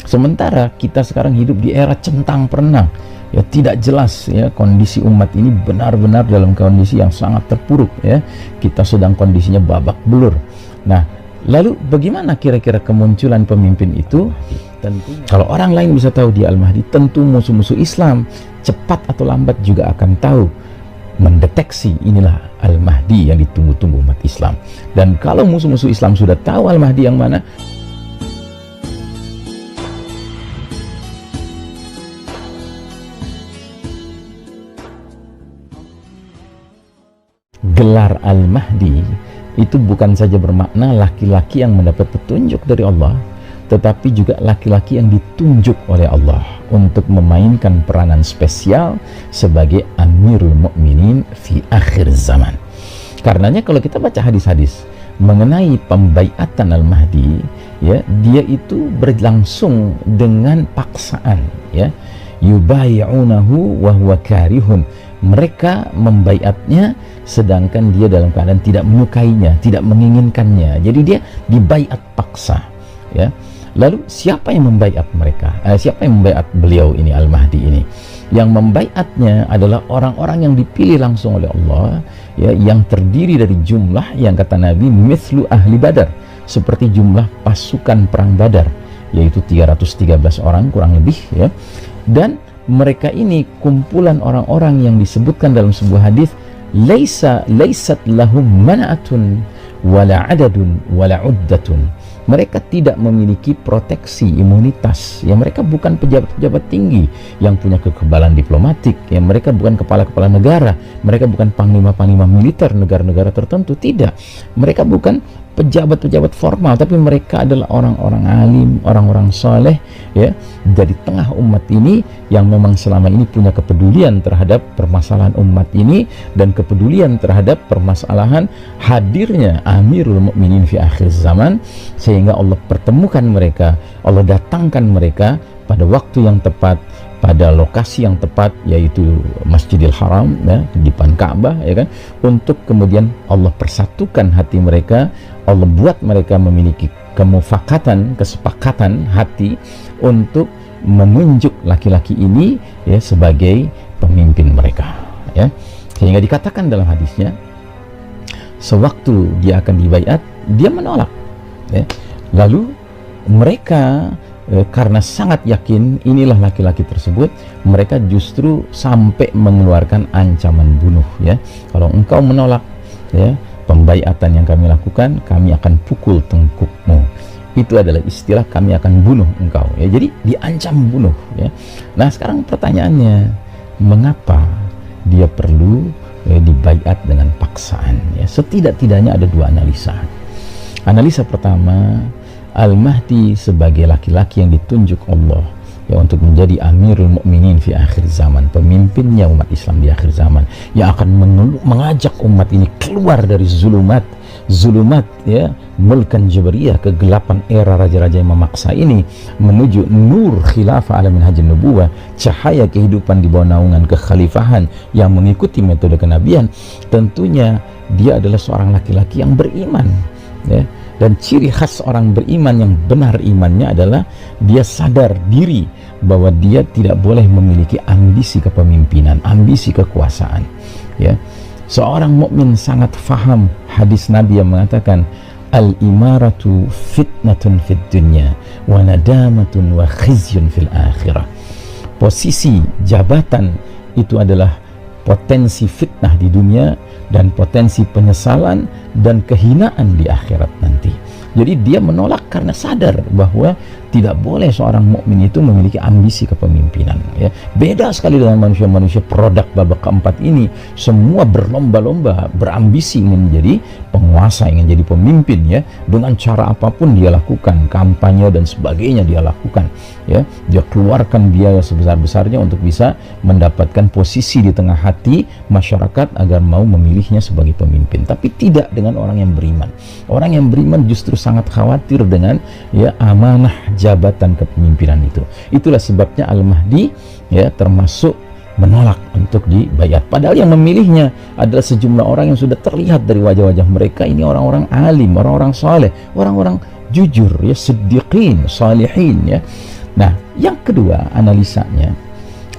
Sementara kita sekarang hidup di era centang perenang, ya, tidak jelas ya kondisi umat ini benar-benar dalam kondisi yang sangat terpuruk ya. Kita sedang kondisinya babak belur. Nah, lalu bagaimana kira-kira kemunculan pemimpin itu? Tentunya kalau orang lain bisa tahu dia Al-Mahdi, tentu musuh-musuh Islam cepat atau lambat juga akan tahu, mendeteksi inilah Al-Mahdi yang ditunggu-tunggu umat Islam. Dan kalau musuh-musuh Islam sudah tahu Al-Mahdi yang mana, gelar Al-Mahdi itu bukan saja bermakna laki-laki yang mendapat petunjuk dari Allah, tetapi juga laki-laki yang ditunjuk oleh Allah untuk memainkan peranan spesial sebagai Amirul Mukminin fi akhir zaman. Karenanya kalau kita baca hadis-hadis mengenai pembaiatan Al-Mahdi, ya, dia itu berlangsung dengan paksaan, ya. Yubayi'unahu wa huwa karihun. Mereka membaiatnya sedangkan dia dalam keadaan tidak menyukainya, tidak menginginkannya. Jadi dia dibaiat paksa, ya. Lalu siapa yang membaiat mereka? Siapa yang membaiat beliau ini, Al-Mahdi ini? Yang membaiatnya adalah orang-orang yang dipilih langsung oleh Allah, ya, yang terdiri dari jumlah yang kata Nabi mithlu ahli Badar, seperti jumlah pasukan perang Badar, yaitu 313 orang kurang lebih, ya. Dan mereka ini kumpulan orang-orang yang disebutkan dalam sebuah hadis, laisat lahum man'atun wala adadun wala uddatun. Mereka tidak memiliki proteksi imunitas, ya, mereka bukan pejabat-pejabat tinggi yang punya kekebalan diplomatik, ya, mereka bukan kepala-kepala negara, mereka bukan panglima-panglima militer negara-negara tertentu, tidak, mereka bukan pejabat-pejabat formal, tapi mereka adalah orang-orang alim, orang-orang soleh, ya, dari tengah umat ini yang memang selama ini punya kepedulian terhadap permasalahan umat ini dan kepedulian terhadap permasalahan hadirnya Amirul Mukminin fi akhir zaman, sehingga Allah pertemukan mereka, Allah datangkan mereka pada waktu yang tepat, pada lokasi yang tepat, yaitu Masjidil Haram, ya, di depan Ka'bah, ya kan, untuk kemudian Allah persatukan hati mereka, Allah buat mereka memiliki kemufakatan, kesepakatan hati untuk menunjuk laki-laki ini, ya, sebagai pemimpin mereka, ya. Sehingga dikatakan dalam hadisnya, sewaktu dia akan dibaiat, dia menolak, ya. Lalu mereka karena sangat yakin inilah laki-laki tersebut, mereka justru sampai mengeluarkan ancaman bunuh, ya. Kalau engkau menolak, ya, pembaiatan yang kami lakukan, kami akan pukul tengkukmu. Itu adalah istilah, kami akan bunuh engkau, ya. Jadi diancam bunuh, ya. Nah, sekarang pertanyaannya, mengapa dia perlu dibaiat dengan paksaan, ya? Setidak-tidaknya ada dua analisa. Analisa pertama, Al-Mahdi sebagai laki-laki yang ditunjuk Allah, ya, untuk menjadi Amirul Mukminin fi akhir zaman, pemimpinnya umat Islam di akhir zaman, yang akan mengajak umat ini keluar dari zulumat, ya, mulkan jabariyah, kegelapan era raja-raja yang memaksa ini, menuju nur khilafah ala minhajin nubuwah, cahaya kehidupan di bawah naungan kekhalifahan yang mengikuti metode kenabian. Tentunya dia adalah seorang laki-laki yang beriman, ya. Dan ciri khas orang beriman yang benar imannya adalah dia sadar diri bahwa dia tidak boleh memiliki ambisi kepemimpinan, ambisi kekuasaan, ya. Seorang mukmin sangat faham hadis Nabi yang mengatakan, al-imaratu fitnatun fid dunya wa nadamatun wa khizyun fil akhirah. Posisi jabatan itu adalah potensi fitnah di dunia dan potensi penyesalan dan kehinaan di akhirat nanti. Jadi dia menolak karena sadar bahwa tidak boleh seorang mukmin itu memiliki ambisi kepemimpinan, ya. Beda sekali dengan manusia-manusia produk babak keempat ini, semua berlomba-lomba, berambisi ingin menjadi penguasa, ingin jadi pemimpin, ya. Dengan cara apapun dia lakukan, kampanye dan sebagainya dia lakukan, ya. Dia keluarkan biaya sebesar-besarnya untuk bisa mendapatkan posisi di tengah hati masyarakat agar mau memilihnya sebagai pemimpin. Tapi tidak dengan orang yang beriman. Orang yang beriman justru sangat khawatir dengan, ya, amanah jabatan kepemimpinan itu. Itulah sebabnya Al-Mahdi, ya, termasuk menolak untuk dibaiat. Padahal yang memilihnya adalah sejumlah orang yang sudah terlihat dari wajah-wajah mereka ini orang-orang alim, orang-orang saleh, orang-orang jujur, ya, siddiqin, salihin, ya. Nah, yang kedua analisanya,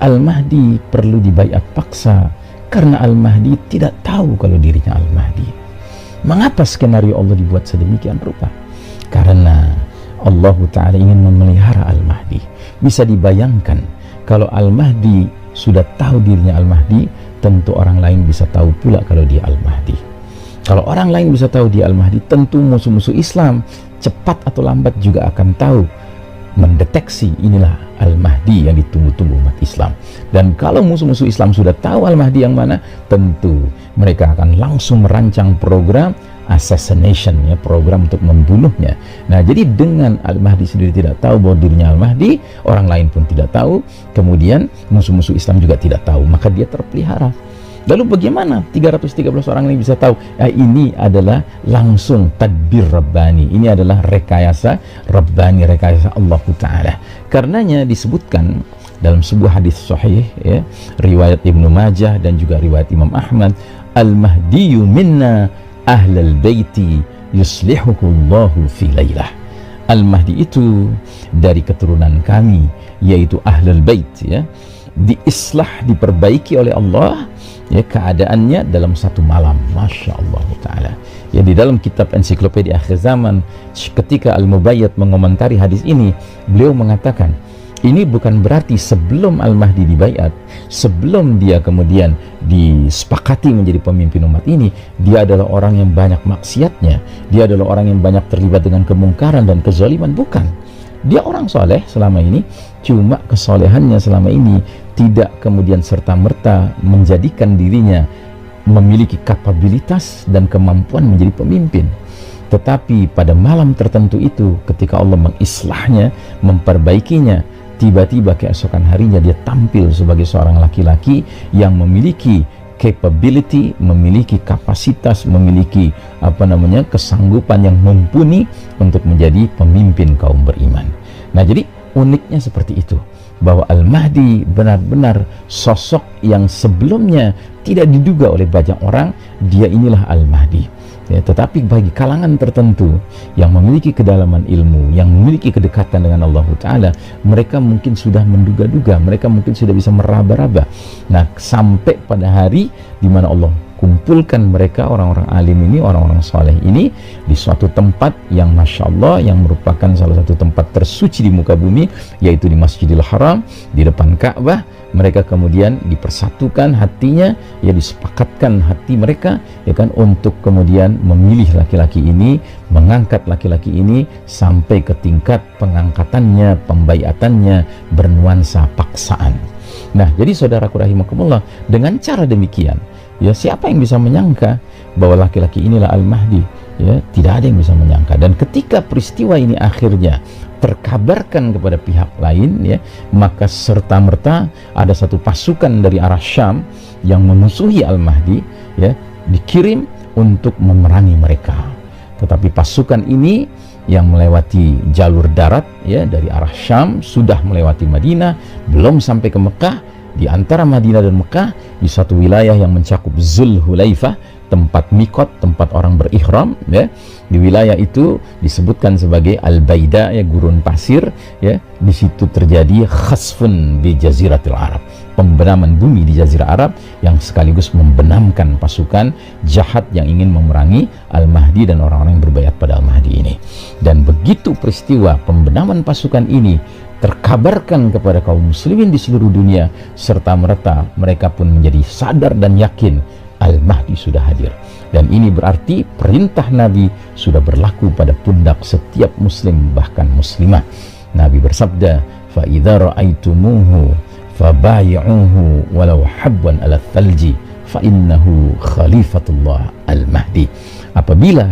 Al-Mahdi perlu dibaiat paksa karena Al-Mahdi tidak tahu kalau dirinya Al-Mahdi. Mengapa skenario Allah dibuat sedemikian rupa? Karena Allah Ta'ala ingin memelihara Al-Mahdi. Bisa dibayangkan kalau Al-Mahdi sudah tahu dirinya Al-Mahdi, tentu orang lain bisa tahu pula kalau dia Al-Mahdi. Kalau orang lain bisa tahu dia Al-Mahdi, tentu musuh-musuh Islam cepat atau lambat juga akan tahu, mendeteksi inilah Al-Mahdi yang ditunggu-tunggu umat Islam. Dan kalau musuh-musuh Islam sudah tahu Al-Mahdi yang mana, tentu mereka akan langsung merancang program assassination, ya, program untuk membunuhnya. Nah, jadi dengan Al-Mahdi sendiri tidak tahu bahwa dirinya Al-Mahdi, orang lain pun tidak tahu, kemudian musuh-musuh Islam juga tidak tahu, maka dia terpelihara. Lalu bagaimana 313 orang ini bisa tahu? Ini adalah langsung tadbir Rabbani. Ini adalah rekayasa Rabbani, rekayasa Allah Ta'ala. Karenanya disebutkan dalam sebuah hadis sahih, ya, riwayat Ibnu Majah dan juga riwayat Imam Ahmad, Al-Mahdiyu minna ahlal baiti yuslihuhullahu fi laylah. Al-Mahdi itu dari keturunan kami, yaitu ahlul bait, ya, diislah, diperbaiki oleh Allah, ya, keadaannya dalam satu malam. Masya Allah Ta'ala. Ya, di dalam kitab Ensiklopedia Akhir Zaman, ketika Al-Mubayyad mengomentari hadis ini, beliau mengatakan, ini bukan berarti sebelum Al-Mahdi dibaiat, sebelum dia kemudian disepakati menjadi pemimpin umat ini, dia adalah orang yang banyak maksiatnya, dia adalah orang yang banyak terlibat dengan kemungkaran dan kezaliman. Bukan. Dia orang soleh selama ini, cuma kesolehannya selama ini tidak kemudian serta-merta menjadikan dirinya memiliki kapabilitas dan kemampuan menjadi pemimpin. Tetapi pada malam tertentu itu, ketika Allah mengislahnya, memperbaikinya, tiba-tiba keesokan harinya dia tampil sebagai seorang laki-laki yang memiliki capability, memiliki kapasitas, memiliki kesanggupan yang mumpuni untuk menjadi pemimpin kaum beriman. Nah, jadi uniknya seperti itu, bahwa Al-Mahdi benar-benar sosok yang sebelumnya tidak diduga oleh banyak orang, dia inilah Al-Mahdi. Ya, tetapi bagi kalangan tertentu yang memiliki kedalaman ilmu, yang memiliki kedekatan dengan Allah Ta'ala, mereka mungkin sudah menduga-duga, mereka mungkin sudah bisa meraba-raba. Nah, sampai pada hari di mana Allah kumpulkan mereka, orang-orang alim ini, orang-orang soleh ini, di suatu tempat yang Masya Allah, yang merupakan salah satu tempat tersuci di muka bumi, yaitu di Masjidil Haram, di depan Ka'bah. Mereka kemudian dipersatukan hatinya, ya, disepakatkan hati mereka, ya kan, untuk kemudian memilih laki-laki ini, mengangkat laki-laki ini sampai ke tingkat pengangkatannya, pembaiatannya bernuansa paksaan. Nah, jadi saudaraku rahimakumullah, dengan cara demikian, ya, siapa yang bisa menyangka bahwa laki-laki inilah Al-Mahdi? Ya, tidak ada yang bisa menyangka. Dan ketika peristiwa ini akhirnya terkabarkan kepada pihak lain, ya, maka serta-merta ada satu pasukan dari arah Syam yang memusuhi Al-Mahdi, ya, dikirim untuk memerangi mereka. Tetapi pasukan ini yang melewati jalur darat, ya, dari arah Syam, sudah melewati Madinah, belum sampai ke Mekah. Di antara Madinah dan Mekah, di satu wilayah yang mencakup Zulhulaifah, tempat mikot, tempat orang berihram, ya, di wilayah itu disebutkan sebagai Al-Baida, ya, gurun pasir, ya. Di situ terjadi khasfun di Jaziratil Arab, pembenaman bumi di Jazirah Arab, yang sekaligus membenamkan pasukan jahat yang ingin memerangi Al-Mahdi dan orang-orang yang berbaiat pada Al-Mahdi ini. Dan begitu peristiwa pembenaman pasukan ini terkabarkan kepada kaum muslimin di seluruh dunia, serta merta mereka pun menjadi sadar dan yakin Al-Mahdi sudah hadir. Dan ini berarti perintah Nabi sudah berlaku pada pundak setiap muslim, bahkan muslimah. Nabi bersabda, fa idza ra'aitumuhu fabayi'uhu walau habwan 'ala thalji fa innahu khalifatullah Al-Mahdi. Apabila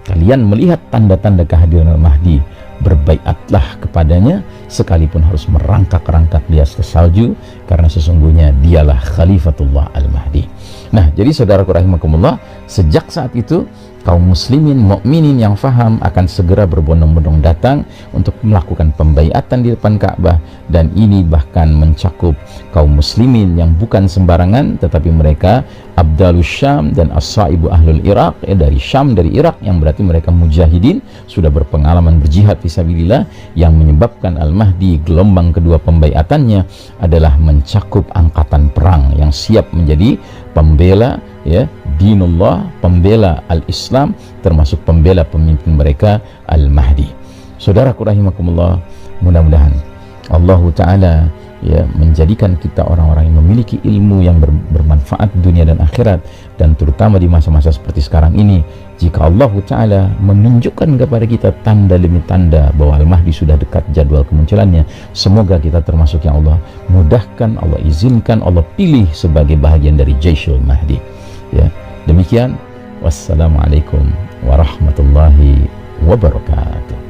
kalian melihat tanda-tanda kehadiran Al-Mahdi, berbaiatlah kepadanya sekalipun harus merangkak-rangkak di atas salju, karena sesungguhnya dialah khalifatullah Al-Mahdi. Nah, jadi saudaraku rahimakumullah, sejak saat itu kaum muslimin mukminin yang faham akan segera berbondong-bondong datang untuk melakukan pembaiatan di depan Ka'bah, dan ini bahkan mencakup kaum muslimin yang bukan sembarangan, tetapi mereka Abdalus Syam dan As-Saibu Ahlul Iraq, dari Syam, dari Irak, yang berarti mereka mujahidin, sudah berpengalaman berjihad fisabilillah. Yang menyebabkan Al-Mahdi gelombang kedua pembaiatannya adalah mencakup angkatan perang yang siap menjadi pembela dinullah, pembela al-Islam, termasuk pembela pemimpin mereka Al-Mahdi. Saudaraku rahimakumullah, mudah-mudahan Allah Ta'ala menjadikan kita orang-orang yang memiliki ilmu yang bermanfaat dunia dan akhirat, dan terutama di masa-masa seperti sekarang ini, jika Allah Ta'ala menunjukkan kepada kita tanda demi tanda bahwa Al-Mahdi sudah dekat jadwal kemunculannya, semoga kita termasuk yang Allah mudahkan, Allah izinkan, Allah pilih sebagai bahagian dari Jaisyul Mahdi. Demikian, wassalamualaikum warahmatullahi wabarakatuh.